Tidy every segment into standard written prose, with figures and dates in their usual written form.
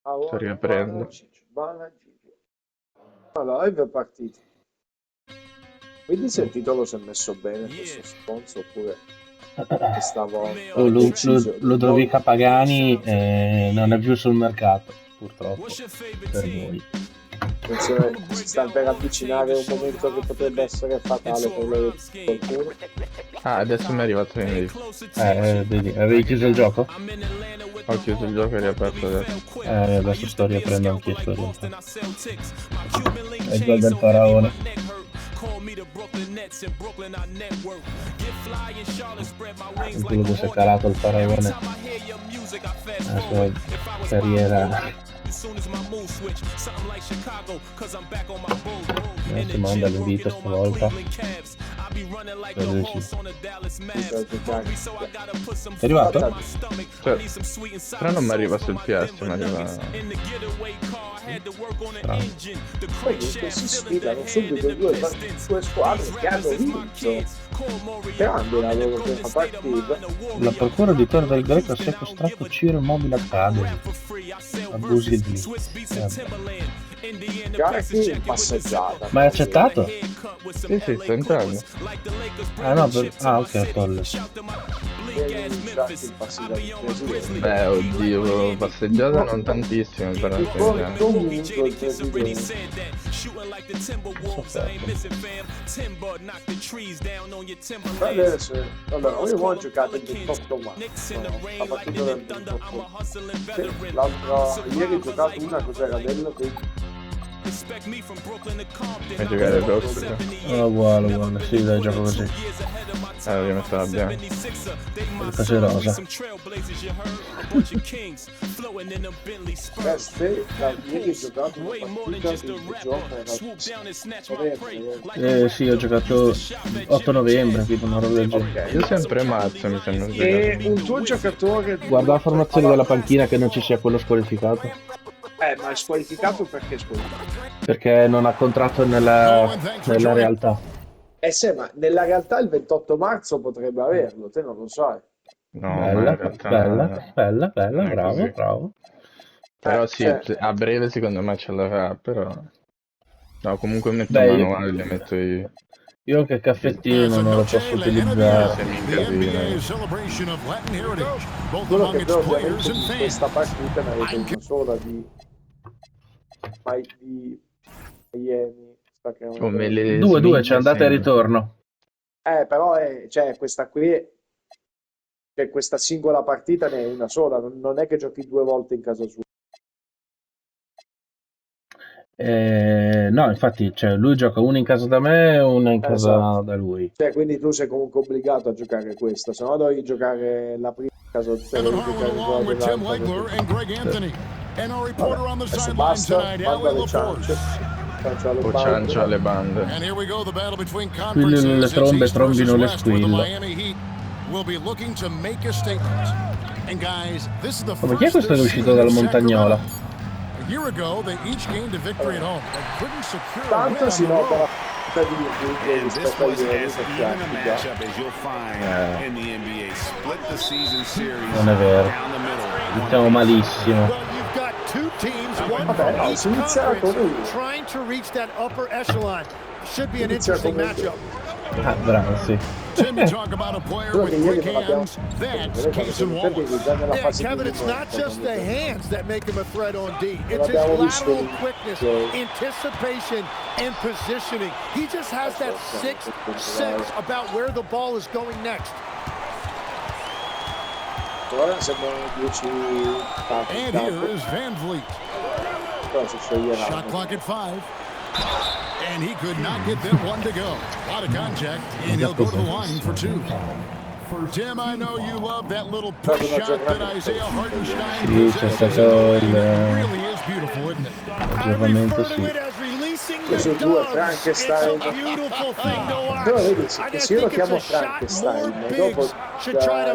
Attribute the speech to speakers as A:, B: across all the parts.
A: Sto
B: Balla,
A: riaprendo.
B: Gigio, balla, Gigio. Allora, live è partito. Quindi se il titolo si è messo bene questo sponsor oppure questa volta ha deciso di non...
C: Ludovica Pagani non è più sul mercato, purtroppo, per voi.
B: Attenzione, si sta per avvicinare un momento che potrebbe essere fatale per le qualcuno.
A: Ah, adesso mi è arrivato l'invito.
C: Vedi, avevi chiuso il gioco?
A: Ho chiuso il gioco e riaperto adesso.
C: Adesso sto riaprendo anche io sto riaprendo. È il gol del faraone. Il culo si è calato il faraone. La sua carriera. Adesso manda l'invito stavolta. È arrivato?
A: Però non mi arriva sul PS, mi arriva...
B: Poi che si sfidano subito due squadre che hanno vinto. Grande la loro prima partita.
C: La procura di Torre del Greco ha sequestrato Ciro Immobile Academy. Abusi di...
B: Garchi in passeggiata.
C: Ma è accettato?
A: Sì, sto entrando.
C: Ok, folle.
A: Beh, oddio, passeggiata non tantissimo, però
B: Comunque il presidente. Adesso, allora, io ho giocato il 28 marzo, la partita del 28. Ieri ho giocato una cos'era dello che...
A: Vuoi giocare rosso?
C: Uguale, sì, dai, gioco così.
A: Io messo la bianca.
C: Così rosa.
B: Ieri ho giocato una partita di gioco
C: Sì, ho giocato 8 novembre, tipo una roba del genere.
A: Io sempre Marzo mi sembra
B: e
A: sbagliato.
B: un tuo giocatore...
C: Guarda la formazione della panchina che non ci sia quello squalificato.
B: Ma è squalificato perché è squalificato?
C: Perché non ha contratto nella realtà.
B: Sì, ma nella realtà il 28 marzo potrebbe averlo, te non lo sai.
A: No, ma in realtà...
C: Bella,
A: non è così.
C: bravo.
A: Però sì, a breve secondo me ce l'avrà, però... No, comunque metto manuale, le metto io.
C: Io anche il caffettino non lo posso utilizzare.
A: Se mi incasino.
B: Quello che però ovviamente in questa partita ne avete una sola di Miami.
A: Come le
C: 2-2, c'è andata e ritorno.
B: Però cioè, questa qui cioè, questa singola partita ne è una sola, non è che giochi due volte in casa sua.
C: No, infatti, cioè, lui gioca una in casa da me e una in casa da lui.
B: Cioè, quindi tu sei comunque obbligato a giocare questa, se no devi giocare la prima in casa adesso basta, manda le ciance.
A: Ciancio alle bande.
C: Squillino le trombe, trombino le squille. Ma chi è questo che è uscito dalla montagnola?
B: Tanto si nota
C: non è vero, iniziamo malissimo.
B: Vabbè, si inizia come
C: Bravo, sì.
B: Kevin,
D: it's not just the hands that make him a threat on D. It's his lateral quickness, anticipation, and positioning. He just has that sixth sense about where the ball is going next. And here is Van Vliet. Shot clock at 5. And he could not get that one to go. A lot of contact, and he'll go to the line for 2. Tim, I know you love that little push shot that Isaiah Hartenstein
C: Sì, c'è stato il
D: really is beautiful, isn't it?
C: aggiornamento, sì.
B: Io su due Frankenstein. Però vedi, se io lo chiamo Frankenstein, dopo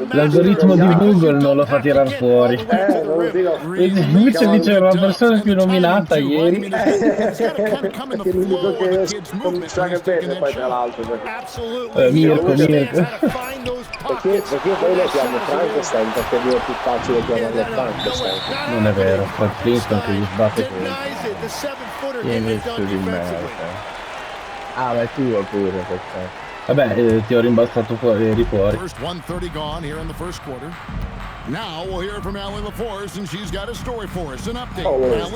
C: l'algoritmo di Google non lo fa tirare fuori.
B: non lo dico.
C: Invece diceva la persona più nominata ieri.
B: Perché l'unico che cominciare bene poi tra l'altro.
C: Mirko.
B: Perché poi lo chiamo Frankenstein perché è più facile chiamarlo Frankenstein.
C: Non è vero, Fred Flintstone che gli sbatte fuori.
A: Inizio di merda. Ah, ma è tuo pure, perfetto.
C: Vabbè, ti ho rimbalzato fuori.
D: First 1:30 gone here in the first quarter. Now we'll hear from Allie LaForce, and she's got a story for us. An update.
B: Well,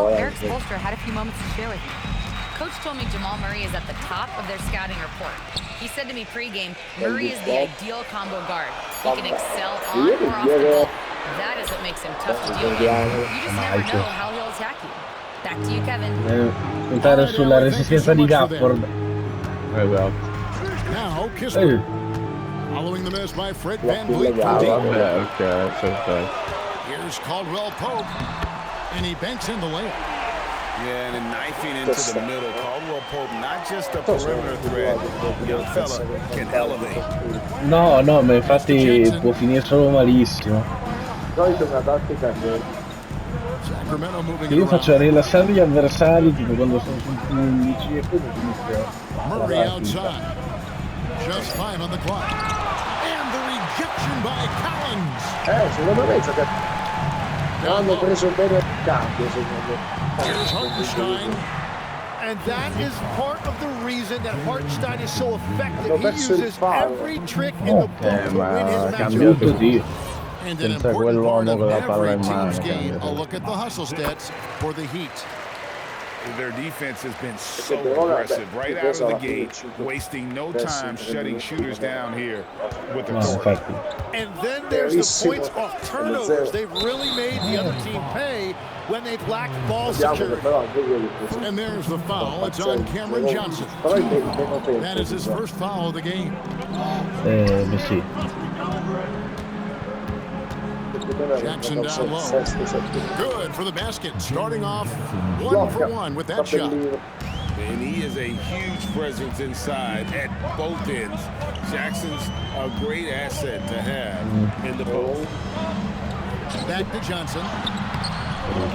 E: Eric Spoelstra had a few moments to share with me. Coach told me Jamal Murray is at the top of their scouting report. He said to me pregame, Murray is the ideal combo guard. He can excel on or off the ball. That is what makes him tough to deal with. You just never know how he'll attack you. Back to you, Kevin.
C: Puntare sulla resistenza di Gafford.
D: Now, Kisper. Following the miss by Fred VanVleet.
A: Vabbè, ok, perfetto.
D: Here's Caldwell Pope, and he banks in the layup.
F: Yeah, and knifing into the middle. Caldwell Pope, not just a perimeter threat. Young fella can elevate.
C: No, ma infatti può finire solo malissimo.
D: Sacramento moving
C: Io faccio rilassare gli avversari tipo quando sono su 11 e poi inizio.
D: Murray outside. Just 5 on the clock. And the rejection by Collins.
B: Secondo me hanno preso bene il cambio, secondo me.
D: Here's Hartenstein.
G: And that is part of the reason that Hartenstein is so effective. He uses every trick in the book to win his matchup.
D: And an important part of every team's game, a look at the hustle stats for the Heat.
F: Their defense has been so aggressive right out of the gate, wasting no time shutting shooters down here with the court.
G: And then there's the points off turnovers. They've really made the other team pay when they've lacked ball security.
D: And there's the foul. It's on Cameron Johnson. That is his first foul of the game.
C: Sì.
D: Jackson down low. Good for the basket. Starting off 1-for-1 with that shot.
F: And he is a huge presence inside at both ends. Jackson's a great asset to have in the post.
D: Back to Johnson.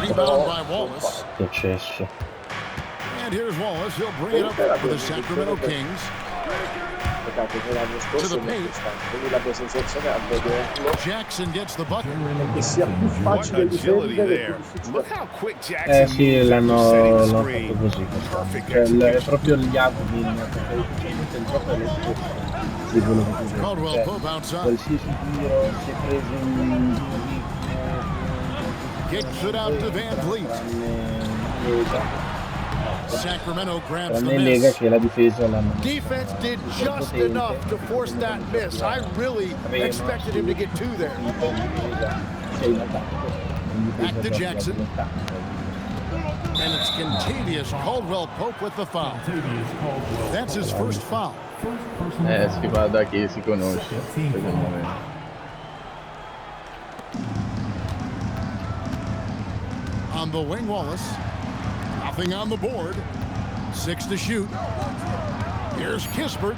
D: Rebound by Wallace. And here's Wallace. He'll bring it up for the Sacramento Kings. To the paint. Jackson gets the bucket.
F: What agility there. Look how quick Jackson
C: sì, l'hanno fatto così. È proprio gli altri il gioco di quello che
D: Caldwell Pope outside.
C: qualsiasi tiro si è preso in
D: Kicks it out to VanVleet. Sacramento grabs the
C: Lega
D: miss.
C: che la difesa l'hanno.
G: Defense did just enough to force that miss. I really expected him to get two there.
D: Back to Jackson. And it's Contavious Caldwell Pope with the foul. That's his first foul.
A: Si va da chi si conosce, secondo me.
D: On the wing, Wallace. Nothing on the board. 6 to shoot. Here's Kispert.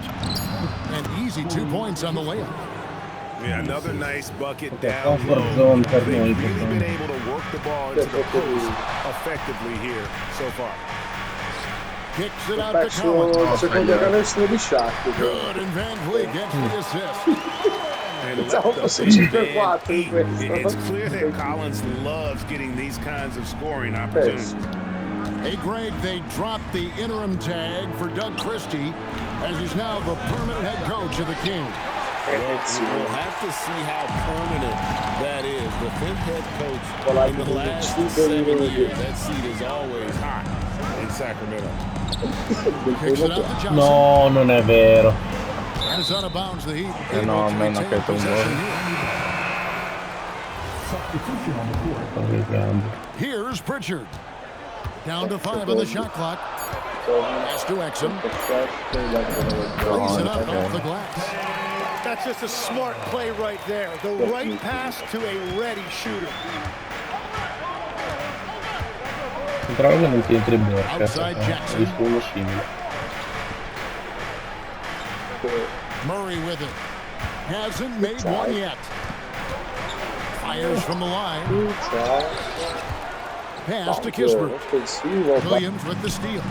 D: An easy 2 points on the layup.
F: Yeah, another nice bucket down low. They've really been able to work the ball into the post effectively here so far.
D: Kicks it out to Collins.
B: Secondo canestro di Shaq.
D: Good, and VanVleet gets the assist.
F: It's clear that Collins loves getting these kinds of scoring opportunities.
D: Hey, Greg, they dropped the interim tag for Doug Christie, as he's now the permanent head coach of the Kings.
F: We'll have to see how permanent that is. The fifth head coach in the last 7 years. That seat is always hot in Sacramento.
C: No, non è vero.
D: And it's out of bounds, the Heat.
A: No, a me non ha fatto un gol.
D: Here's Pritchard. Down to 5 on the shot clock. Pass to Exum. Brings it up off the glass.
G: That's just a smart play right there. The right pass to a ready shooter.
C: Trovo che non ti entri in borca, ho visto uno simile.
D: Murray with it. Hasn't made one yet. Fires from the line. Pass to Kisbert. Williams with the steal.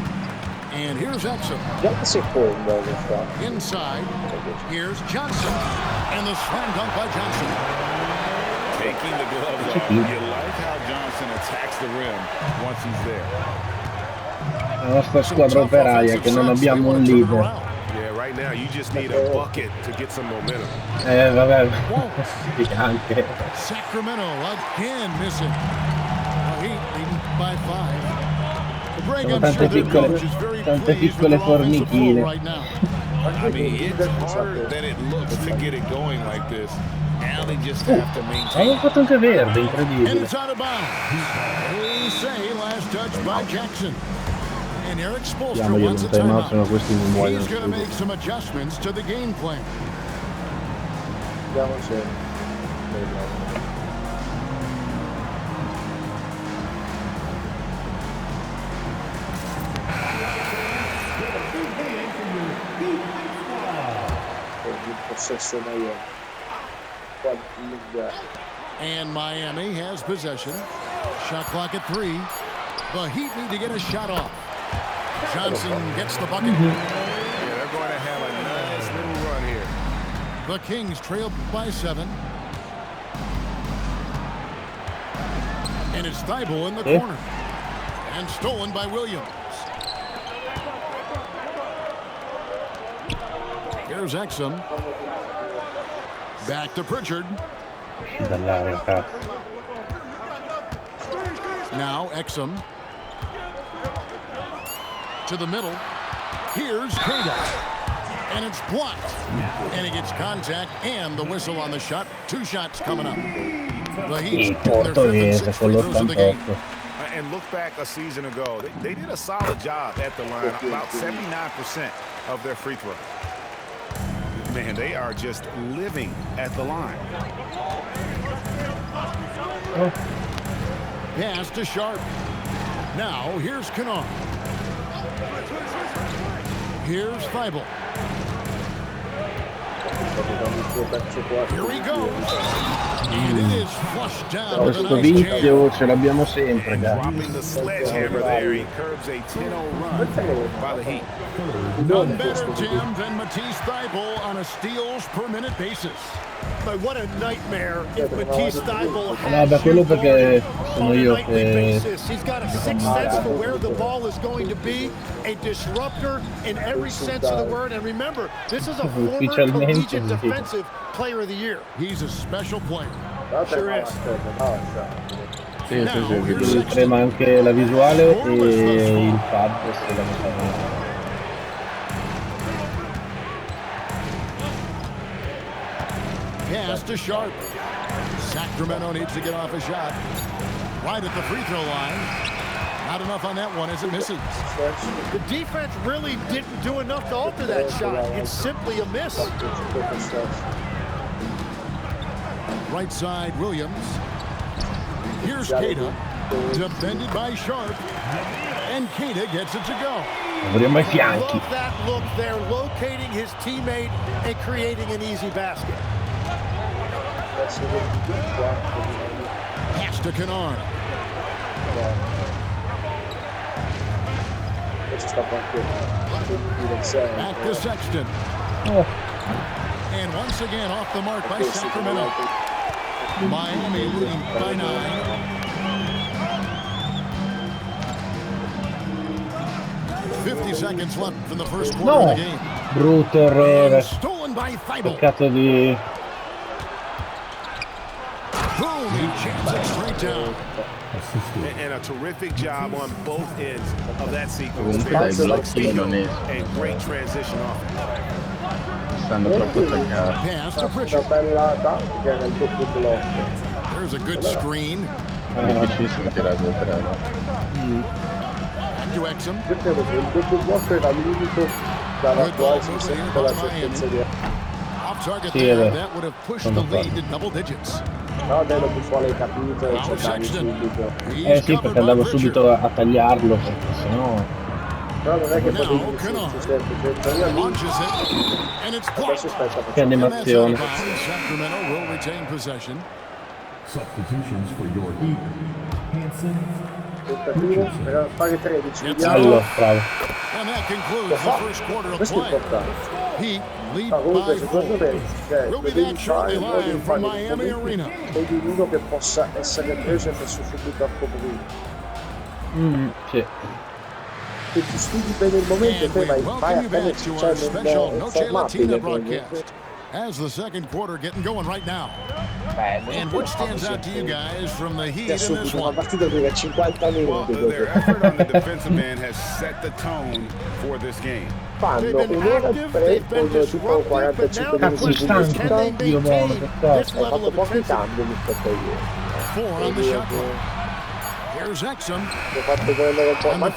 D: And here's Exum. Inside. Here's Johnson. And the slam dunk by Johnson.
F: Taking the gloves off. You like how Johnson attacks the rim once he's there.
C: La nostra squadra operaia che non abbiamo un leader.
F: Yeah, right now you just need a bucket to get some momentum.
C: Vabbè, sì, anche.
D: Sacramento again missing. Heat leading by 5.
C: Sono tante piccole formichine.
F: Right now. I mean, it's harder than it looks to get it going like this. Now they just have to maintain.
C: Avevo fatto anche verde, incredibile.
D: And it's out of bounds. They say last touch by Jackson. And Eric Spoelstra wants a timeout. He's going to make some adjustments to the game plan. And Miami has possession. Shot clock at 3. The Heat need to get a shot off. Johnson gets the bucket.
F: Yeah, they're going to have a nice little run here.
D: The Kings trail by 7. And it's Thibault in the corner. And stolen by Williams. Here's Exum. Back to Pritchard. Now Exum. To the middle. Here's Kada. And it's blocked. And he gets contact and the whistle on the shot. 2 shots coming up. The Heat their 5th and 6th free throws of the game.
F: And look back a season ago. They did a solid job at the line. About 79% of their free throws. Man, they are just living at the line.
D: Pass to Sharp. Now, here's Kennard. Here's Thibault. Here we go. And it is flushed down.
C: Questo vizio ce l'abbiamo sempre,
F: Dropping the sledgehammer there. He curbs a 10-0 run by the Heat.
D: None better, Tim, than Matisse Thibault on a steals per minute basis.
G: But what a nightmare if Matisse Thibault
C: No, da quello perché sono io che...
G: He's got a sixth sense for where the ball is going to be, a disruptor in every sense of the word. And remember, this is a former collegiate defensive player of the year.
D: He's a special player.
G: Sure is.
C: Sì, trema anche la visuale e il pad se la mettiamo.
D: Pass to Sharp. Sacramento needs to get off a shot. Right at the free throw line. Not enough on that one as it misses.
G: The defense really didn't do enough to alter that shot. It's simply a miss.
D: Right side, Williams. Here's Kada. Defended by Sharp. And Kada gets it to go.
C: Avremo ai fianchi.
G: Love that look there, locating his teammate and creating an easy basket.
D: Pass to Kennard. Back to Sexton. And once again off the mark by Sacramento. Miami leading by 9. 50 seconds left in the first quarter of the game.
C: Brutto errore.
D: Stolen by Thibault.
C: Peccato di...
D: Boom, he jams it straight down.
F: And a terrific job on both ends of that sequence. And great transition offense.
A: Stanno troppo attaccati.
D: Pass to Pritchard. There's a good screen.
A: Difficilissimo tirare due tre.
D: To Exum.
B: Good ball movement here by Miami. Off target there, that would have pushed the lead to double digits. No, te lo buffo l'hai capito e ci andavi subito.
C: Sì, perché andavo subito a tagliarlo, perché sennò...
B: Però non è che potevi dirci sempre, cioè io lì... Adesso aspetta,
C: che animazione.
H: Substitutions for your Heat. Hansen.
B: Tentativo per fare 13.
C: Allora, bravo.
B: Questo è importante. Comunque secondo me lo devi fare, lo devi fare sei di uno che possa essere preso e messo subito a coprire.
C: Sì.
B: Se ti studi bene il momento te vai a fare, cioè non è informabile.
D: As the second quarter getting going right now. And what stands out to you guys from the Heat in this one?
B: Una partita dura 50 minuti.
F: Their effort on the defensive end has set the tone for this game.
B: Fanno un'ora e tre con tipo 45 minuti di pubblicità. Hai fatto pochi cambi rispetto a ieri.
D: Here's Exum.
B: Ho fatto prendere un po', ma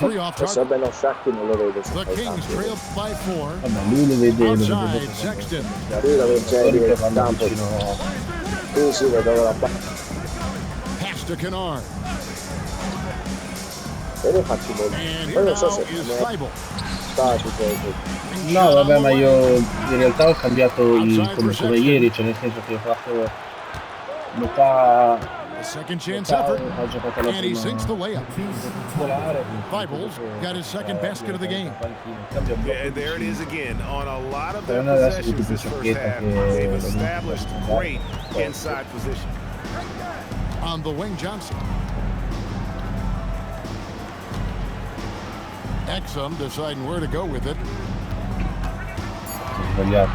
B: se bello Shaq non lo vedo.
D: The Kings trail by 4.
C: Vabbè, lui lo vede.
D: Outside, Sexton.
B: Lui la vede in campo. Sì, vedo la
D: Pass to Kennard.
B: E ne faccio molto. Poi non so se
C: no, vabbè, ma io in realtà ho cambiato come ieri, cioè nel senso che ho fatto metà.
D: Second chance effort,
C: ha giocato la
D: and he
C: prima
D: sinks the layup. Fibbles got his second basket of the game.
F: Yeah, there it is again. On a lot of their possessions this first half, they've established great inside position.
D: On the wing, Johnson. Exum deciding where to go with it.
C: Sbagliato.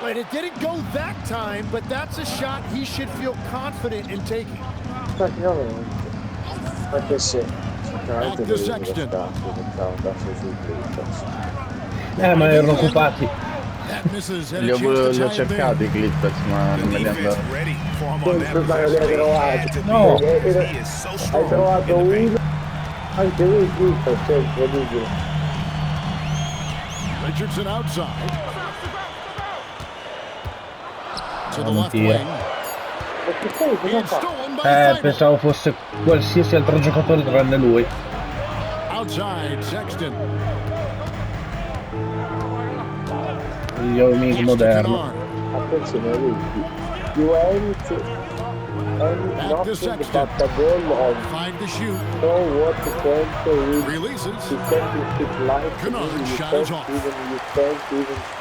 G: Wait, it didn't go that time, but that's a shot he should feel confident in taking.
B: Perché se
C: ma erano occupati.
A: Li ho cercati i Clippers, ma non me li hanno dato.
C: No!
B: Hai trovato uno, anche lui i Clippers, è incredibile.
D: Richardson outside. To the left wing.
C: Pensavo fosse qualsiasi altro giocatore tranne lui.
D: Outside, Sexton.
C: Gli uomini moderni.
B: Attenzione, you ain't nothing but the goal on
D: 5 to shoot.
B: know what to think,
D: Releases.
B: you can't keep life, you can't even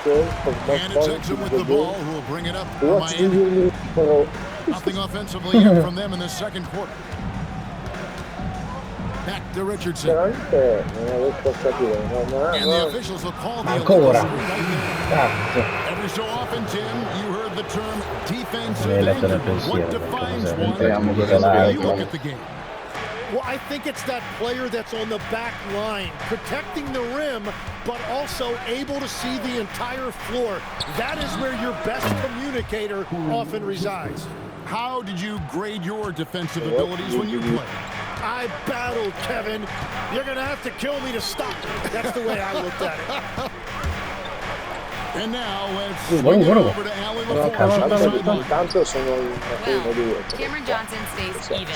B: score from that
D: And it's
B: point
D: Exum
B: in
D: with
B: the
D: the ball
B: game.
D: who will bring it up for
B: What do
D: Miami.
B: you need for
D: Nothing offensively here from them in the second quarter. Back to Richardson.
B: veramente non avevo aspettative,
D: And the officials will call the
C: Ancora.
D: illegal screen right there. Every so often, Tim, you heard the term defensive end. What defines one? Is where you look at the game.
G: Well, I think it's that player that's on the back line, protecting the rim, but also able to see the entire floor. That is where your best communicator often resides.
D: How did you grade your defensive abilities when you played?
G: I battled, Kevin. You're going to have to kill me to stop. That's the way I looked at it.
D: And now let's swing it over to Allen LaForge.
B: tanto sono
E: Well, Cameron Johnson stays even.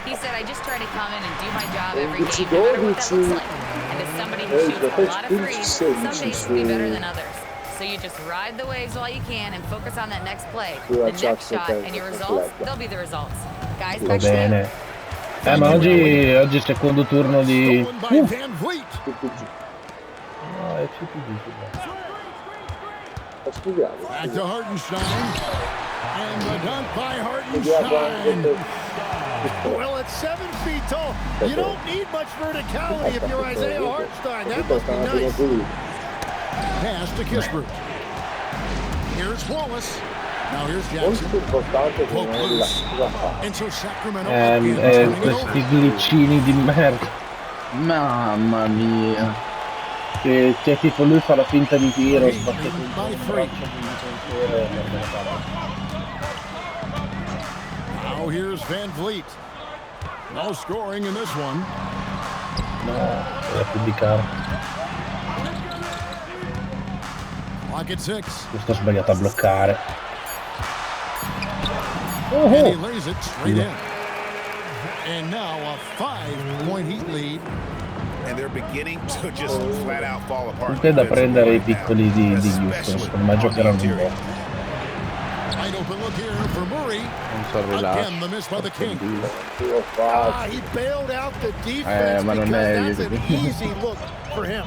E: He said, I just try to come in and do my job every game, no matter what that looks like. And as somebody who shoots a lot of threes, some days will be better than others. So you just ride the waves while you can and focus on that next play, the next shot, and your results, they'll be the results. Guys, back to you.
C: Ma oggi è secondo turno di...
D: Stolen by Van Vliet.
C: No, è CPD.
D: Back to Hartenstein. And the dunk by Hartenstein.
G: Well, at 7 feet tall, you don't need much verticality if you're Isaiah Hartenstein. That must be nice.
D: Pass to Kispert. Here's Wallace. Now here's Jackson. Poke loose. Into Sacramento.
C: Questi glicini di merda.
A: Mamma mia.
C: Che tipo lui fa la finta di tiro, sbatte tutto
D: By
C: il
D: three.
C: braccio di difensore e perde la palla.
D: Now here's Van Vliet. No scoring in this one.
C: No, è più di caro.
D: clock at 6.
C: Questo ho sbagliato a bloccare.
D: And he lays it straight in. And now a 5-point Heat lead.
F: And they're beginning to just flat out fall apart.
C: Comunque è da prendere i piccoli di Houston, secondo me giocheranno un po'.
D: Wide open look here for Murray. Again, the miss by the King.
G: He bailed out the defense because that's an easy look for him.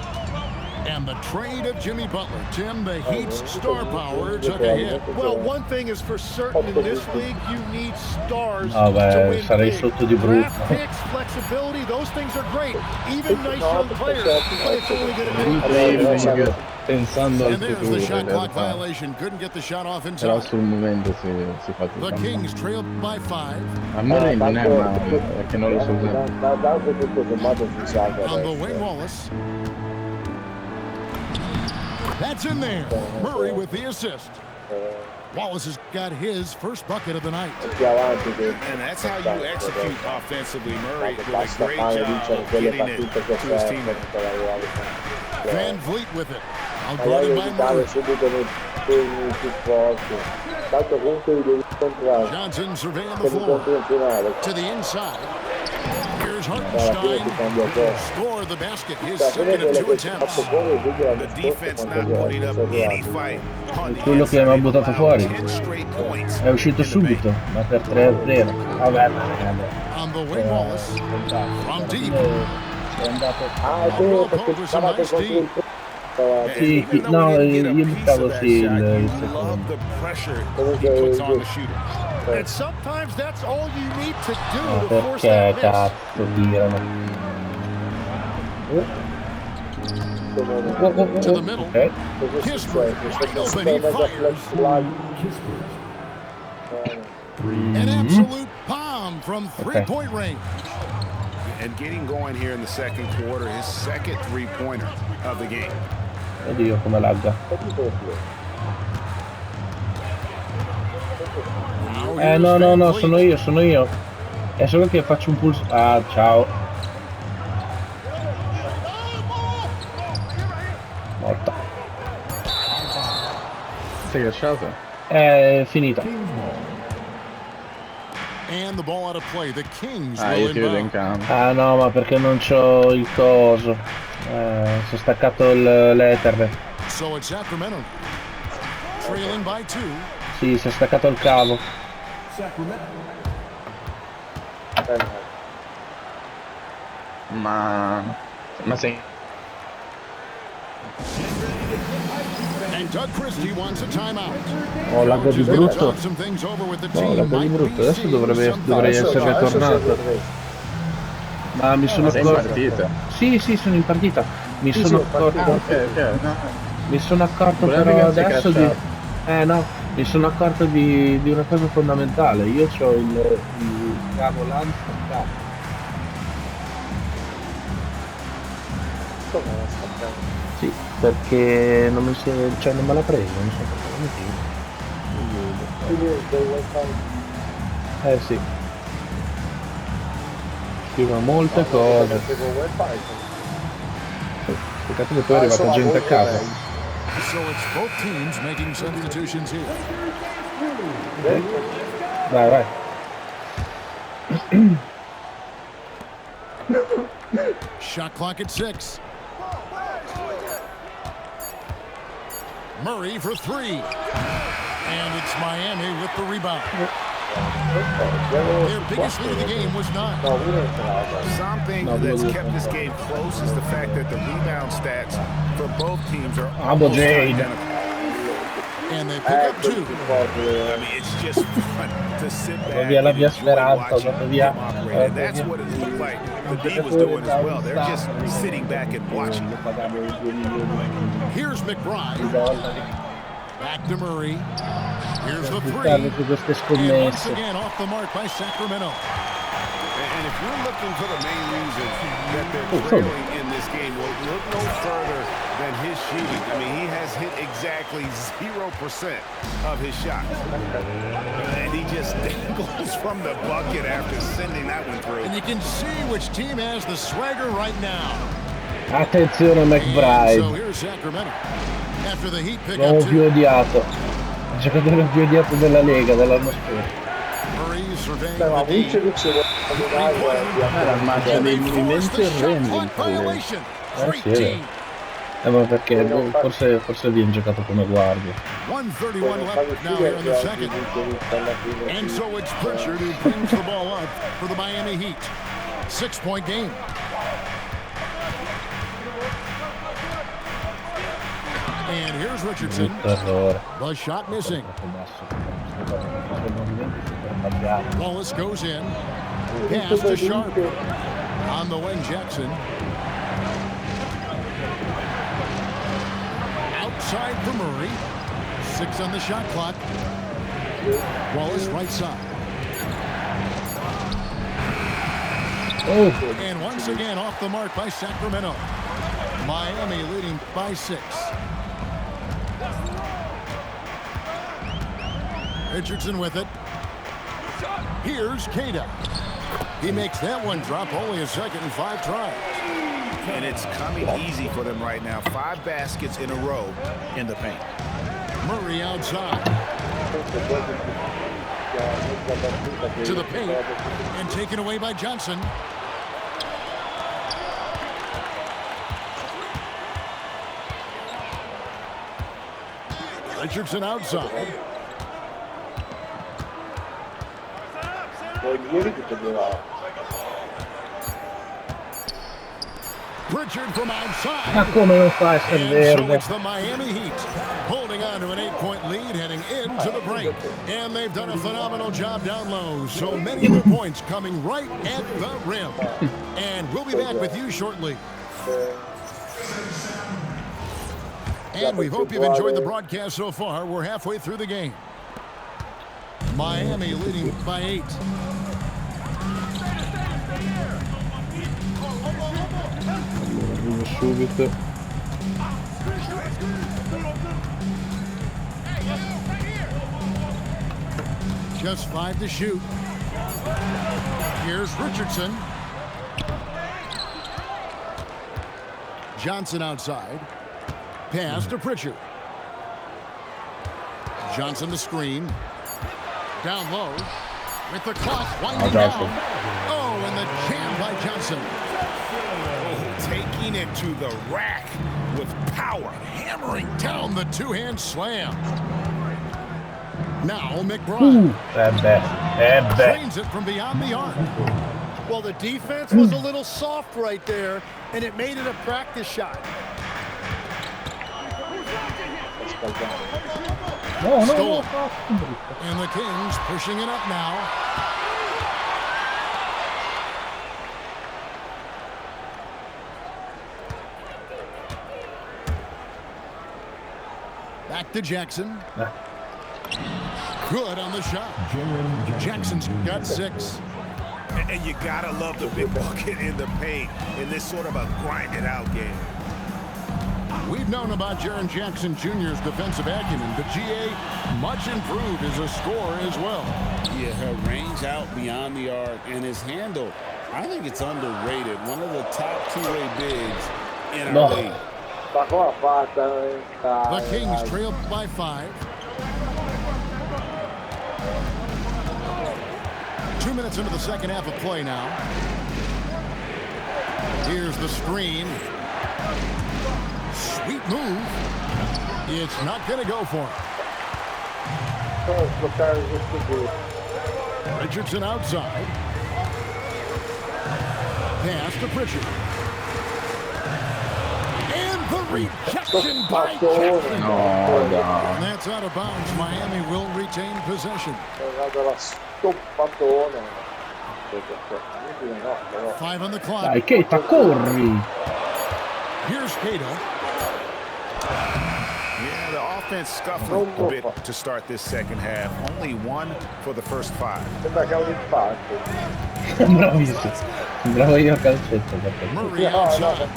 D: And the trade of Jimmy Butler. Tim, the Heat's star power took a hit.
G: Well, one thing is for certain in this league, you need stars
C: No,
G: to win
C: sarei
G: big.
C: sotto di brutto.
G: Draft picks, flexibility, those things are great. Even nice young players, but it's only going to be
A: pensando al
D: And there's the shot clock
A: futuro,
D: violation. Couldn't get the shot off in
A: però
D: time.
A: sul momento si fa
D: The
A: tutto.
D: Kings trailed by 5.
A: A me non è male, perché non lo so usare.
D: On the wing, Wallace. That's in there. Murray with the assist. Wallace has got his first bucket of the night.
F: And that's how you execute offensively. Murray with a great job of getting it to his teammates.
D: Van Vliet with it. Outguarded by Murray. Johnson surveying the floor. To the inside. Here's Hartenstein. Score the basket. His second of 2 attempts.
F: The defense not putting up any fight.
C: Quello che mi ha buttato fuori è uscito subito, ma per 3-0. Vabbè,
D: On the wing, Wallace. From deep.
C: è andato.
D: Over some nice deep.
C: Sì, no, io buttavo sì il secondo.
F: Love the pressure he puts on the shooter.
G: And sometimes that's all you need to do
C: Ma
G: to force
C: perché
G: that miss.
C: cazzo tirano?
D: To the middle.
C: Ok.
D: Kispert wide open. He fires. An absolute bomb from three-point range.
F: And getting going here in the second quarter, his second three-pointer of the game.
C: Oddio come lagga. No, sono io. È solo che faccio un pulso. Ah, ciao. Morta.
A: Sei lasciato?
C: È finita.
D: And the ball out of play. The Kings
A: Ah,
D: will
A: io ti vedo in
D: inbound.
A: campo.
C: Ah no, ma perché non c'ho il coso. Si è staccato l'Ethernet.
D: So it's Sacramento. Trailing by 2.
C: Sì, si è staccato il cavo.
A: Ma sei...
D: And Doug Christie wants a timeout.
C: Oh, laggo di
D: Just
C: brutto.
D: talk some things over with the
C: No,
D: team.
C: laggo di
D: Might
C: brutto.
D: be
C: Adesso
D: seeing
C: dovrei
D: some
C: essere tornato. Ma mi sono
A: sei in
C: accorto.
A: partita?
C: Sì, sono in partita. Mi sono accorto.
A: Ok, no.
C: Mi sono accorto
A: Volevo
C: però
A: che si
C: adesso di.
A: crashasse.
C: No, mi sono accorto di una cosa fondamentale. Io ho il cavo LAN staccato. Sì, perché non mi si è. Cioè non me l'ha preso, non so perché. Sì. Scrivono molte cose. Peccato che poi è arrivata gente a casa.
D: So it's both teams making substitutions here.
C: Vai.
D: Shot clock at 6. Murray for 3. And it's Miami with the rebound. Their biggest lead of the game was 9.
F: Something that's kept this game close is the fact that the rebound stats for both teams are almost identical.
D: And they pick up 2.
F: I mean, it's just fun to sit back
C: Via la
F: and
C: via
F: enjoy
C: Speranza,
F: watching
C: dato via.
F: them operate. And that's what it looked like the D was doing as well. They're just sitting back and watching.
D: Here's McBride. Back to Murray. Here's the 3.
C: Su queste
D: And once
C: scommesse.
D: again off the mark by Sacramento.
F: And if you're looking for the main reason that they're trailing in this game, well, look no further than his shooting. I mean, he has hit exactly 0% of his shots. And he just dangles from the bucket after sending that one through.
D: And you can see which team has the swagger right now.
C: Attenzione
D: And so
C: McBride.
D: here's Sacramento. after the Heat pick
C: L'uomo
D: up
C: più
D: 2.
C: odiato. Il giocatore più odiato della Lega dell'anno scorso.
D: Murray surveying
B: Beh, ma
D: the
B: vince
D: D.
B: che ci vuole
A: Era un match
D: And
A: dei
D: they force
A: movimenti
D: the shot
A: orrendi in
D: clock
A: palleggio.
D: violation. Great
C: Sì,
D: team.
C: ma perché forse viene giocato come guardia.
D: 1:31 left now here in the second. And so it's Pritchard who brings the ball up for the Miami Heat. 6-point game. And here's Richardson. The shot missing. Wallace goes in. Pass to Sharp. On the wing, Jackson. Outside for Murray. 6 on the shot clock. Wallace right side. And once again off the mark by Sacramento. Miami leading by 6. Richardson with it. Here's Cada. He makes that one drop, only a second and 5 tries.
F: And it's coming easy for them right now. 5 baskets in a row in the paint.
D: Murray outside. To the paint. And taken away by Johnson. Richardson outside. Pritchard from outside.
C: Ma come non fa essere
D: And so
C: verde?
D: it's the Miami Heat holding on to an 8-point lead heading into the break. And they've done a phenomenal job down low. So many of the points coming right at the rim. And we'll be back with you shortly. And we hope you've enjoyed the broadcast so far. We're halfway through the game. Miami leading by 8.
A: Subito.
D: Just 5 to shoot. Here's Richardson. Johnson outside. Pass to Pritchard. Johnson the screen. Down low. With the clock winding down. Oh, and the jam by Johnson.
F: Taking it to the rack with power.
D: Hammering down the two-hand slam. Now McBride. Drains it from beyond the arc.
G: Well, the defense was a little soft right there, and it made it a practice shot.
D: Stolen. And the Kings pushing it up now. Back to Jackson. Good on the shot. Jackson's got 6.
F: And you gotta love the big bucket in the paint in this sort of a grinded out game.
D: We've known about Jaren Jackson Jr.'s defensive acumen, but GA much improved as a scorer as well.
I: Yeah, her range out beyond the arc and his handle, I think it's underrated. One of the top two-way bigs in our league.
B: The
D: Kings trail by 5. 2 minutes into the second half of play now. Here's the screen. Sweet move. It's not going to go for him. Richardson outside. Pass to Pritchard. And the rejection by Jackson.
A: No.
D: And that's out of bounds. Miami will retain possession. 5 on the clock.
C: Dai, Keita, corri!
D: Here's Cada.
F: Yeah, the offense scuffling a bit to start this second half. Only 1 for the first 5.
C: Bravissimo. Bravo io a calcetto.
D: Murray outside.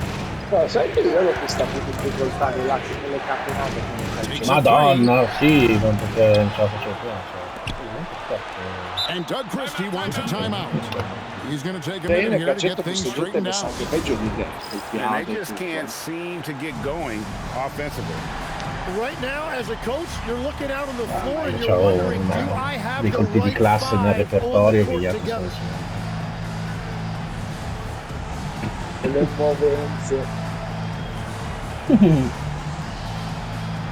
B: Sai che io l'ho vista più difficoltà nelle campionate.
C: Madonna, sì, quanto che non ce la facevo più.
D: And Doug Christie wants a timeout. He's going to take a minute here to get things straightened out.
F: And they just can't seem to get going offensively.
G: Right now, as a coach, you're looking out on the floor and you're wondering, do I have
C: dei
G: the
C: colpi di
G: right
C: classe nel
G: five on the
C: repertorio che
G: court
C: gli altri
G: together?
B: Le movenze.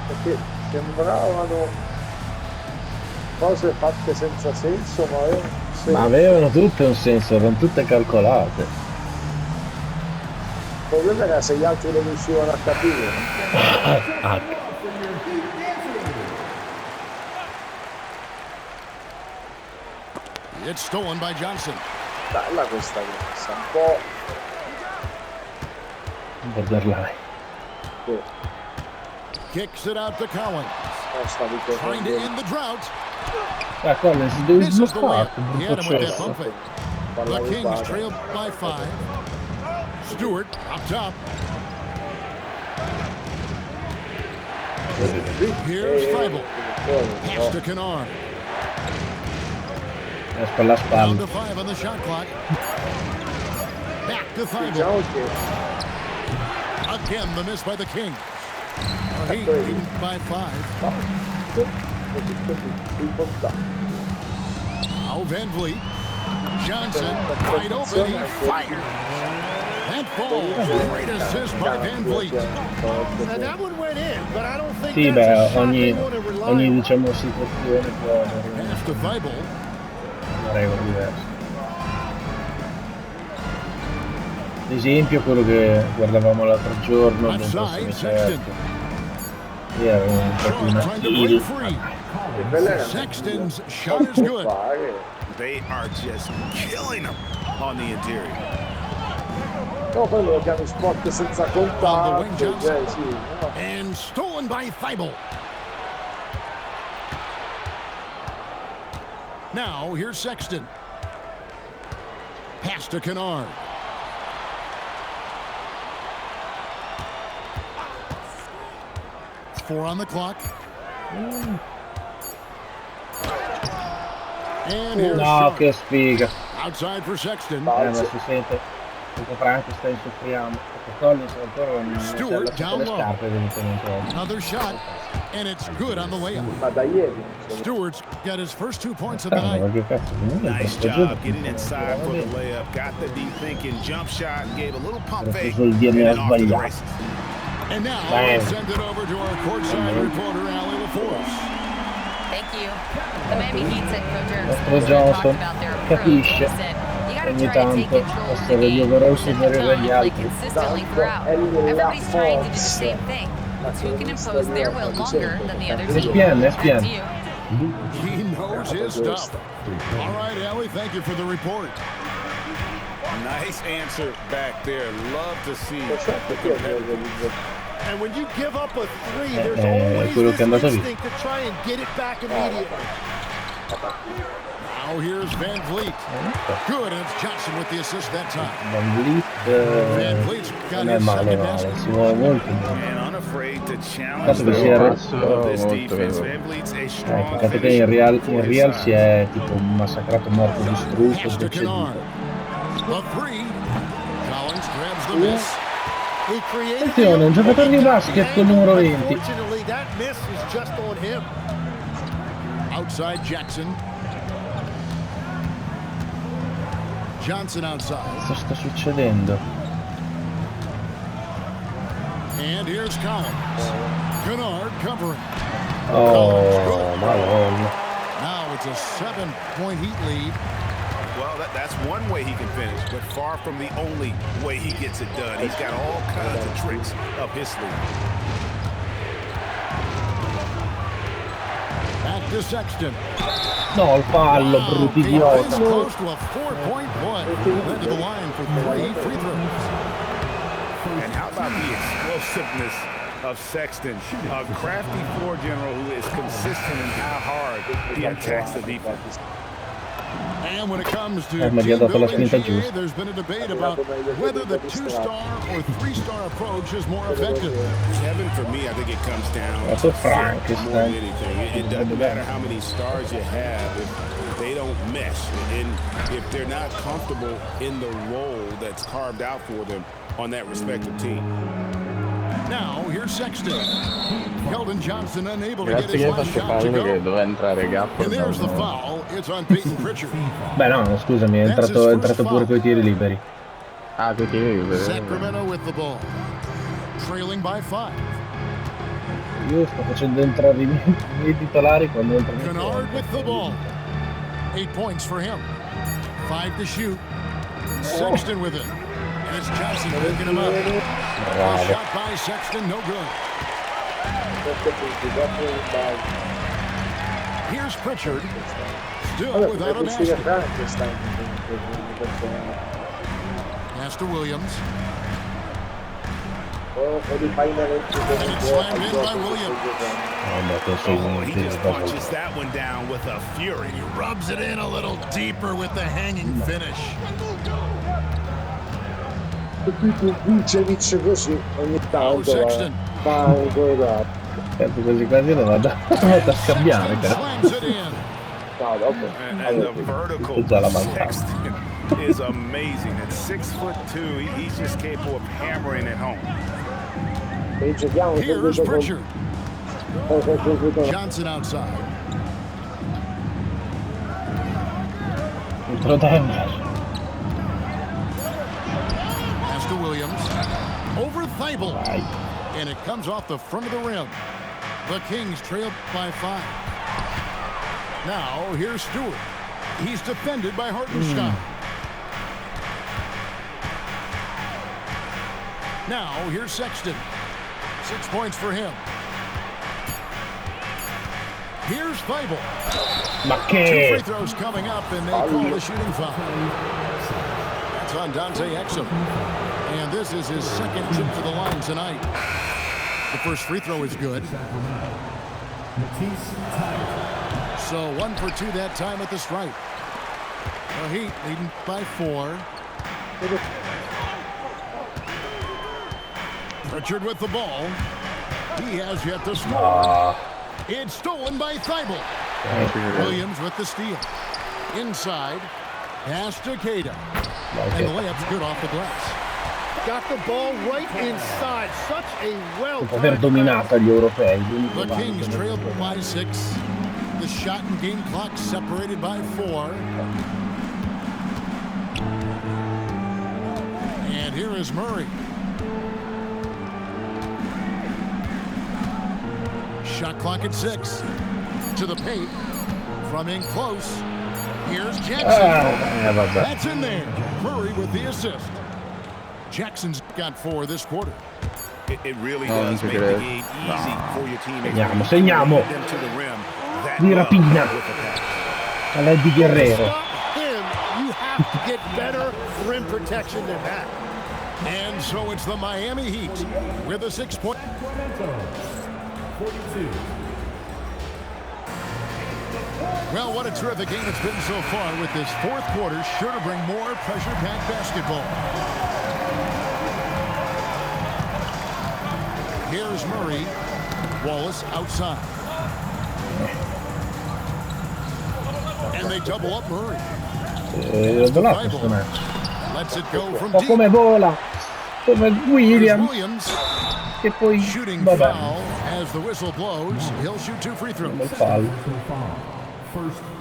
B: Perché sembravano cose fatte senza senso,
C: ma avevano tutte un senso, erano tutte calcolate.
B: Il problema era se gli altri non riuscivano a capire.
D: It's stolen by Johnson.
B: Bella questa cosa, un po'.
C: Borderline.
B: Sì.
D: Kicks it out to Collins.
B: Trying
D: to end the drought.
C: Collins devi sbloccare.
D: He had him with that pump fake. The Kings trail by 5. Stewart up top. Here's Feibel. Pass to Kennard.
C: Per la spalla.
D: Down to 5 on the shot clock. Back to Feibel. Again, the miss by the Kings. Heat leading by 5. Now Van Vliet. Johnson wide open. He fires. That falls. Great assist by Van Vliet.
G: Now that one went in, but I don't think
C: Sì,
G: that's a shot
C: ogni
G: they want to rely on.
C: diciamo situazione può avere
D: Pass to Feibel.
C: una regola diversa. Ad esempio quello che guardavamo l'altro giorno, non posso certo. Era un po' più una kill.
D: Sexton's shot is good.
F: They are just killing him on the interior.
B: No, poi lo chiami sport senza contatto. Sì, no.
D: And stolen by Feibel. Now here's Sexton. Pass to Kennard. Four on the clock. And here's
C: No, che sfiga.
D: outside for Sexton.
C: Ma si sente Frankenstein soffriamo. Perché Collins ancora non
D: Stewart
C: c'ha
D: down
C: le
D: low.
C: scarpe evidentemente.
D: Another shot, and it's good on the layup.
B: Ma da ieri.
D: Stewart's got his first 2 points of the
C: Ma
D: night.
C: che cazzo, comunque
F: Nice job getting inside for the layup. Got the deep thinking jump shot, gave a little pump fake,
C: il
F: and
C: DNA
F: then off to the
C: sbagliato.
F: races.
D: And now let's send it over to our courtside reporter, Allie LaForce.
E: Thank you. The Miami Heat said Coach
C: Nostro Johnson capisce ogni tanto essere gli overall superiori agli altri.
E: consistently throughout. Everybody's trying to do the same thing. It's who can impose their will longer than the other team. Back to you.
D: He knows his stuff. All right, Allie, thank you for the report.
F: Nice answer back there. Love to see the competitive.
G: And when you give up a three, there's always this instinct to try and get it back immediately.
D: Now here's Van Vliet. Good, and it's Johnson with the assist that time.
C: Van
D: Vliet's got
C: non è
D: his
C: male,
D: second
C: male,
D: basket.
C: si muove molto bene.
F: And unafraid to challenge
C: Dato che
F: the
C: si era
F: of this defense. Van Vliet's a strong
C: peccato che in Real si è tipo massacrato, morto, distrutto.
D: Pass to Kennard. The three. Collins grabs the miss.
C: Attenzione, un giocatore di basket con numero 20.
G: Unfortunately, that miss is just on him.
D: Outside Jackson. Johnson outside.
C: Cosa sta succedendo?
D: And here's Collins. Kennard covering.
C: Oh, madonna.
D: Now it's a 7-point Heat lead.
F: Well, that's one way he can finish, but far from the only way he gets it done. He's got all kinds of tricks up his sleeve.
D: Back to Sexton.
C: No, il fallo, brutti idiota.
D: Close to a 4-point play. Then to the line for 3 free throws.
F: And how about the explosiveness of Sexton, a crafty floor general who is consistent in how hard he attacks the defense.
D: And when it comes to
C: mi ha dato la spinta giusta.
D: there's been a debate about whether the 2-star or 3-star approach is more effective.
F: Kevin, for me, I think it comes down
C: That's
F: to
C: a Frankenstein.
F: more than anything. It doesn't matter how many stars you have if they don't mesh, and if they're not comfortable in the role that's carved out for them on that respective team.
D: Now here's Sexton. Keldon Johnson unable to get
A: Grazie
D: his
A: che hai
D: last
A: fatto
D: shot to
A: fallo
D: go.
A: che doveva entrare Gafford.
D: And there's the foul. It's on Peyton Pritchard.
C: Beh no, scusami, è entrato pure coi tiri liberi.
A: Ah, coi tiri liberi.
D: Sacramento with the ball. Trailing by 5.
C: Io sto facendo entrare i miei titolari quando entrano.
D: Kennard with the ball. 8 points for him. 5 to shoot. Sexton with it. And it's Johnson picking him up. A shot by Sexton, no good. Here's Pritchard. Still without a basket. Pass to Williams. And it's slammed in by Williams.
F: He just punches that one down with a fury.
D: He rubs it in a little deeper with the hanging finish.
B: Vince così ogni tanto fa un gol.
C: Quasi quasi lo vado a scambiare.
F: And the vertical Sexton is amazing. At 6'2", he's just capable of hammering it home.
D: Here's Pritchard. Johnson outside. Pass to Williams. Over Thibault. And it comes off the front of the rim. The Kings trail by 5. Now, here's Stewart. He's defended by Hartenstein. Now, here's Sexton. 6 points for him. Here's Thibault. 2 free throws coming up, and they call the shooting foul. That's on Dante Exum. And this is his second trip to the line tonight. The first free throw is good. So 1 for 2 that time at the stripe. The Heat leading by 4. Pritchard with the ball. He has yet to score. It's stolen by Thibault. Williams with the steal. Inside. Pass to Keita. And the layup's good off the glass.
G: Got the ball right inside. Such a
C: aver dominato gli europei.
D: The Kings trailed by 6. The shot and game clock separated by 4. And here is Murray. Shot clock at 6. To the paint. From in close. Here's Jackson. That's in there. Murray with the assist. Jackson's got 4 this quarter.
F: It really does make the game easy for your teammates.
C: Segniamo. Di rapina. Alla di Guerrero.
G: You have to get better rim protection than that.
D: And so it's the Miami Heat with a 6-point.
H: 42.
D: Well, what a terrific game it's been so far, with this fourth quarter sure to bring more pressure-packed basketball. Here's Murray. Wallace outside. And they double up Murray. Lets it go from deep.
C: Come vola. Come Williams. E poi
D: shooting foul as the whistle blows. He'll shoot 2 free throws.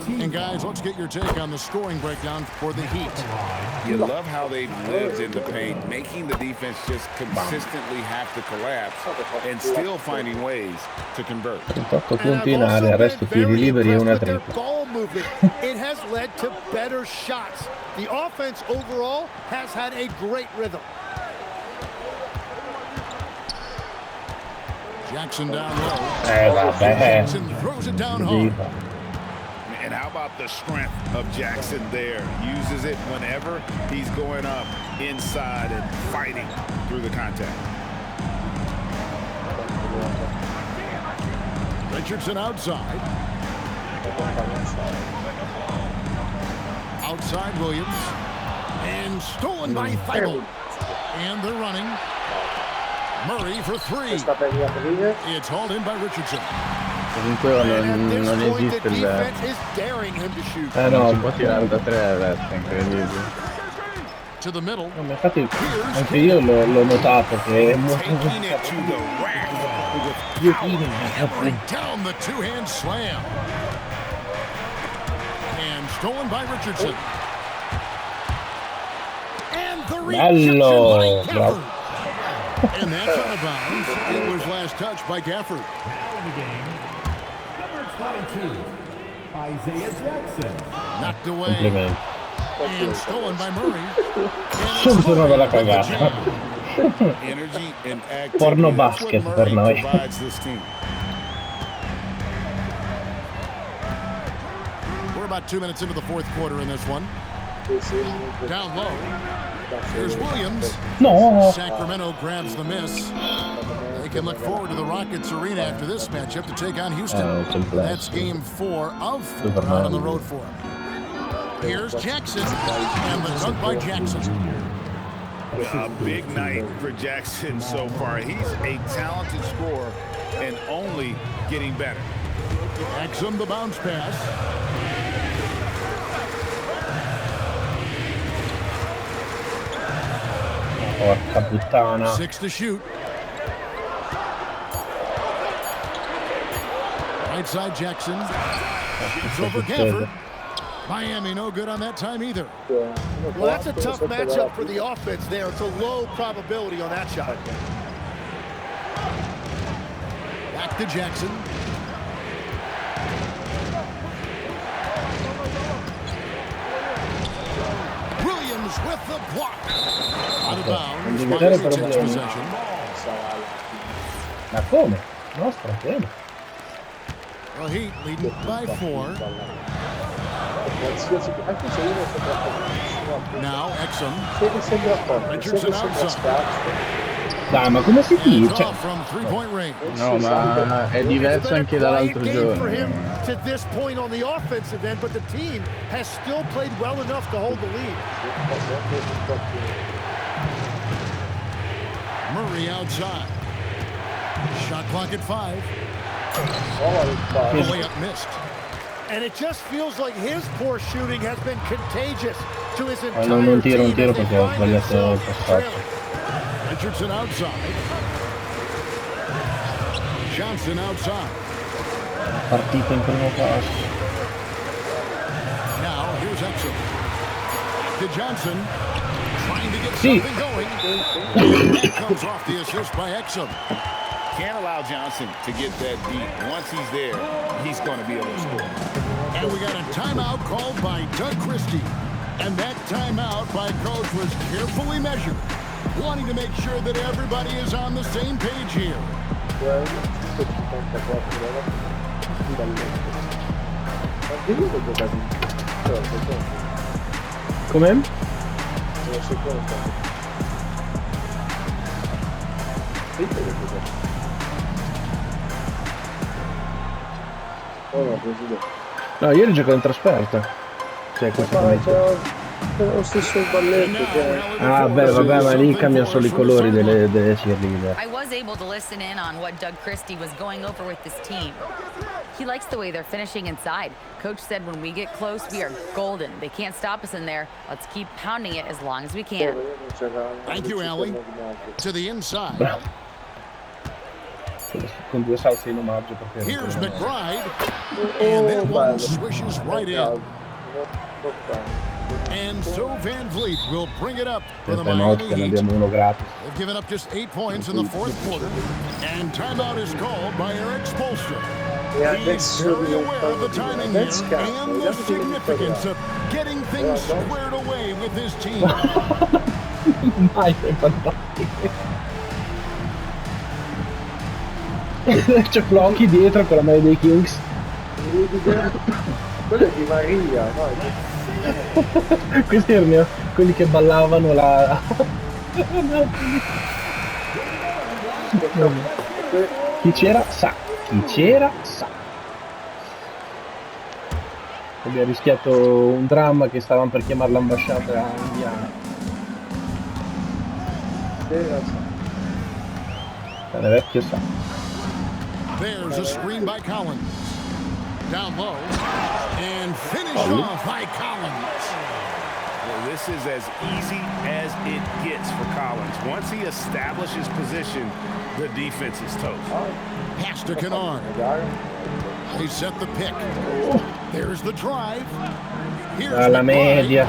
D: And guys, let's get your take on the scoring breakdown for the Heat.
F: You love how they've lived in the paint, making the defense just consistently have to collapse and still finding ways to convert.
C: 28 punti in area, resto tiri liberi e una tripla.
G: Ball movement. It has led to better shots. The offense overall has had a great rhythm.
D: Jackson down low. Jackson throws it down hard.
F: And how about the strength of Jackson there? Uses it whenever he's going up inside and fighting through the contact.
D: Richardson outside. Outside Williams. And stolen by Thibault. And they're running. Murray for 3. It's hauled in by Richardson.
A: Comunque non esiste il
C: no,
A: si può tirare da 3 adesso, incredibile.
G: to the middle.
C: No, infatti anche io l'ho notato che è molto
G: down the two-hand slam. And stolen by Richardson. And the reception by Gafford. And that's out of bounds. It was last touched by Gafford.
H: Now in the game, number 22, Isaiah Jackson.
G: Knocked away. And stolen by Murray.
C: Subito una bella cagata.
F: Energy and activity.
C: Porno basket per noi.
G: We're about 2 minutes into the fourth quarter in this one. Down low. Here's Williams.
C: No.
G: Sacramento grabs the miss. They can look forward to the Rockets arena after this matchup to take on Houston. That's game 4 of 4 out on the road for them. Here's Jackson, and the dunk by Jackson.
F: A big night for Jackson so far. He's a talented scorer and only getting better.
G: Exum the bounce pass.
C: Porca puttana.
G: 6 to shoot. Right side Jackson. Shoots over Gafford. Miami no good on that time either. Well, that's a tough matchup for the offense there. It's a low probability on that shot. Back to Jackson. Williams with the block. Out of bounds. Miami takes possession.
C: Ma come? Nostra, bene.
G: Well, Heat leading by 4. Now Exum. Richardson outside.
C: Dai, ma come si dice?
G: From 3-point range.
A: No, ma è diverso anche dall'altro giorno.
G: For him to this point on the offensive end, but the team has still played well enough to hold the lead. Murray outside. Shot clock at 5. The layup missed. And it just feels like his poor shooting has been contagious to his entire team.
C: Non tiro perché ho sbagliato il passaggio.
G: Richardson outside. Johnson outside.
C: Partito in primo passo.
G: Now here's Exum. To Johnson. Trying to get something going. That comes off the assist by Exum.
F: Can't allow Johnson to get that deep. Once he's there, he's going to be able to score.
G: And we got a timeout called by Doug Christie. And that timeout by Coach was carefully measured, wanting to make sure that everybody is on the same page here.
C: Come? No, ieri gioco in trasferta. Cioè,
B: lo stesso balletto.
C: Ah, beh, vabbè, ma lì cambiano solo i colori delle cheerleader.
E: I was able to listen in on what Doug Christie was going over with this team. He likes the way they're finishing inside. Coach said when we get close, we are golden. They can't stop us in there. Let's keep pounding it as long as we can.
G: Thank you, Allie. To the inside.
C: Con 2 salse in omaggio perché
G: here's McBride. And that one swishes right in. And so Van Vliet will bring it up for the Miami Heat. They've given up just 8 points in the fourth quarter. And timeout is called by Eric Spoelstra. He's very aware of the timing here and the significance of getting things squared away with his team.
C: C'è Flonky dietro con la maglia dei Kings.
B: Quello è di Maria,
C: Questi erano quelli che ballavano la... Chi c'era sa. Abbiamo rischiato un dramma che stavamo per chiamare l'ambasciata indiana. Bene, vecchio sa.
G: There's a screen by Collins. Down low. And finish off by Collins.
F: Well, this is as easy as it gets for Collins. Once he establishes position, the defense is toast.
G: Pass to Kennard. They set the pick. There's the drive. Here's
C: Alla media.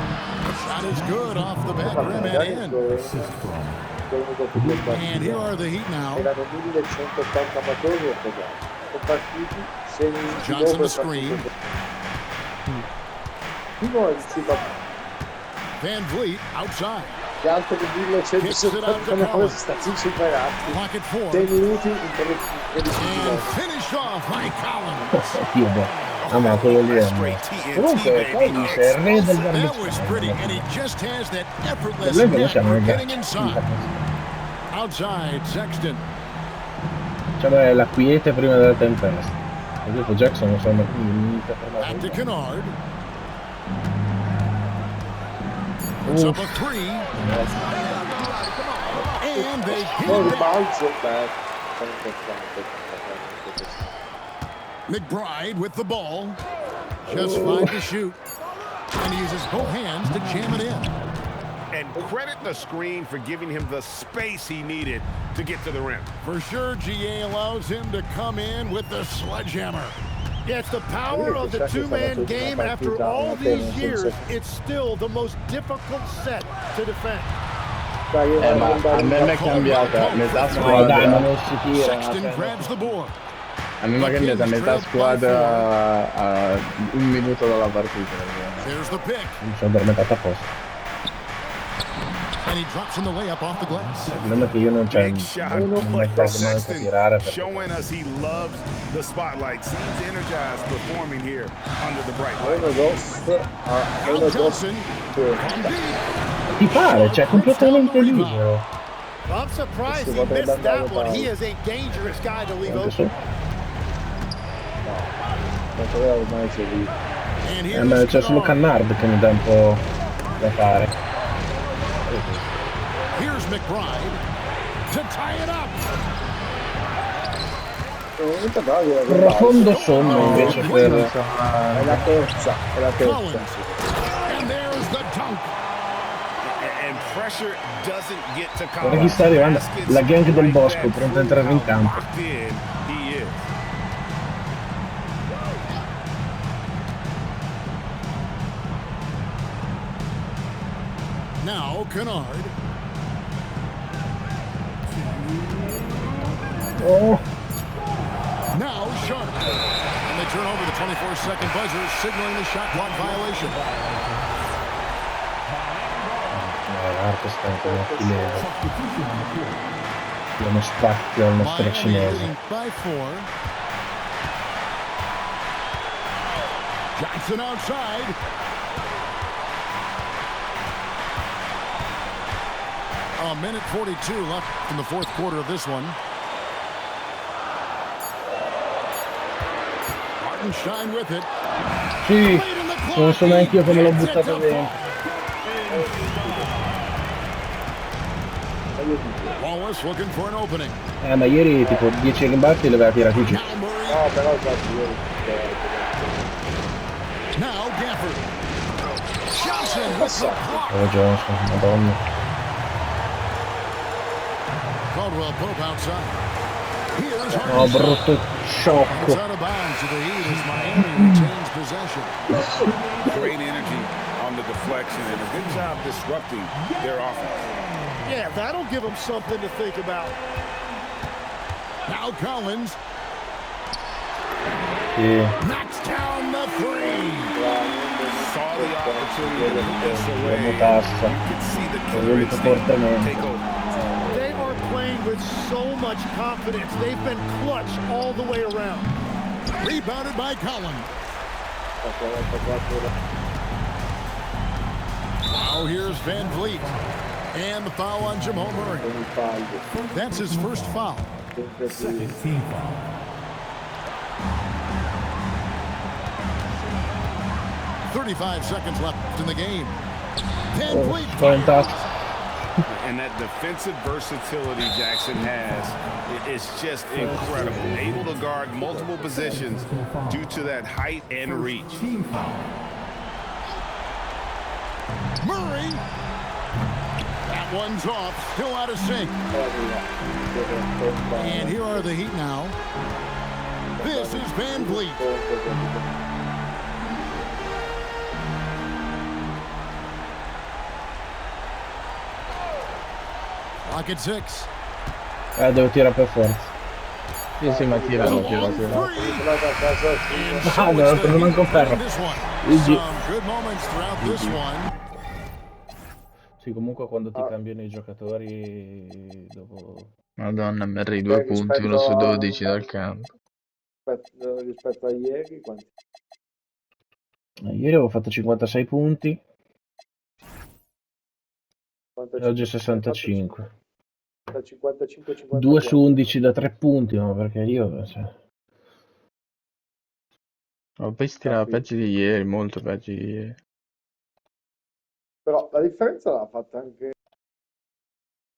G: Shot is good off the back rim and in. And here are the Heat now. Johnson the screen. Van Vliet outside. Kicks it out to Collins. Clock at 4. And finished off by Collins.
C: Ma quello lì è comunque Collins è il re del
G: That was pretty, and he just has that effortless
C: Noi
G: net
C: siamo
G: for
C: in
G: getting inside. Outside, Sexton.
C: Diciamo la quiete prima della tempesta. E dopo Jackson non sono
G: Back to Kennard. Puts up a 3. And they get it back. McBride with the ball. Just 5 to shoot. And he uses both hands to jam it in.
F: And credit the screen for giving him the space he needed to get to the rim.
G: For sure, GA allows him to come in with the sledgehammer. Yeah, it's the power of the two-man game. After all these years, it's still the most difficult set to defend.
A: Ma a me mi è cambiata metà squadra.
G: Sexton grabs the board.
A: A me mi è cambiata metà squadra a 1 minuto dalla partita.
G: There's the pick.
C: Mi sono addormentato apposta.
G: And he drops in the layup off the glass.
C: Non è che io non c'è mai tirare.
F: Showing us he loves the spotlight. Seems energized performing here under the bright light.
G: Johnson.
C: Ti pare, cioè completamente libero.
G: I'm surprised he missed that one. He is a dangerous guy to leave open.
C: Ma c'è solo Kennard che mi dà un po' da fare.
G: Here's McBride to tie it up.
C: Profondo sonno invece per...
B: È la terza.
G: And there's the dunk.
F: And pressure doesn't get to
C: Guarda chi sta arrivando, la gang del Bosco, pronta a entrare in campo.
F: He is.
G: Now Kennard.
C: Oh.
G: Now Sharp. And they turn over the 24-second buzzer, signaling the shot clock violation.
C: L'arco sta ancora filero. Uno spazio al nostro cinese.
G: By 4. Johnson outside. A minute 42 left in the fourth quarter of this one. Shine with it.
C: Sì, non so neanche io come l'ho buttato dentro.
G: Wallace looking for an opening.
C: Ma ieri tipo 10 rimbalzi li aveva tirati giù.
B: No, però ieri.
G: Now Gafford. Johnson with the block.
C: Oh Johnson, madonna.
G: Caldwell Pope outside.
C: Oh, brutto sciocco.
G: Out of bounds to the Heat as Miami retains possession.
F: Great energy on the deflection and a good job disrupting their offense.
G: Yeah, that'll give them something to think about. Now Collins.
C: Yeah.
G: Knocks down the 3.
F: Saw the opportunity to put this away. You can see the killer instinct take over.
G: Playing with so much confidence. They've been clutch all the way around. Rebounded by Collins. Now here's Van Vliet. And the foul on Jamal Murray. That's his first foul.
H: Second team foul.
G: .35 seconds left in the game. Van Vliet.
F: And that defensive versatility Jackson has is just incredible. Able to guard multiple positions due to that height and reach.
H: Team foul.
D: Murray. That one's off, still out of sync. And here are the Heat now. This is Van Vliet. Clock at 6.
C: Devo tirare per forza.
A: Sì, ma tira.
C: Ah, no, non preso manco ferro. Sì, comunque quando ti cambiano i giocatori dopo...
A: Madonna, Merri 2 punti, 1 su 12 dal campo.
B: Rispetto a ieri, quanti?
C: Ieri avevo fatto 56 punti e oggi 65.
B: 55-54.
C: 2 su 11 da 3 punti, ma perché io... Cioè...
A: Poi si tirava peggio di ieri, molto peggio di ieri.
B: Però la differenza l'ha fatta anche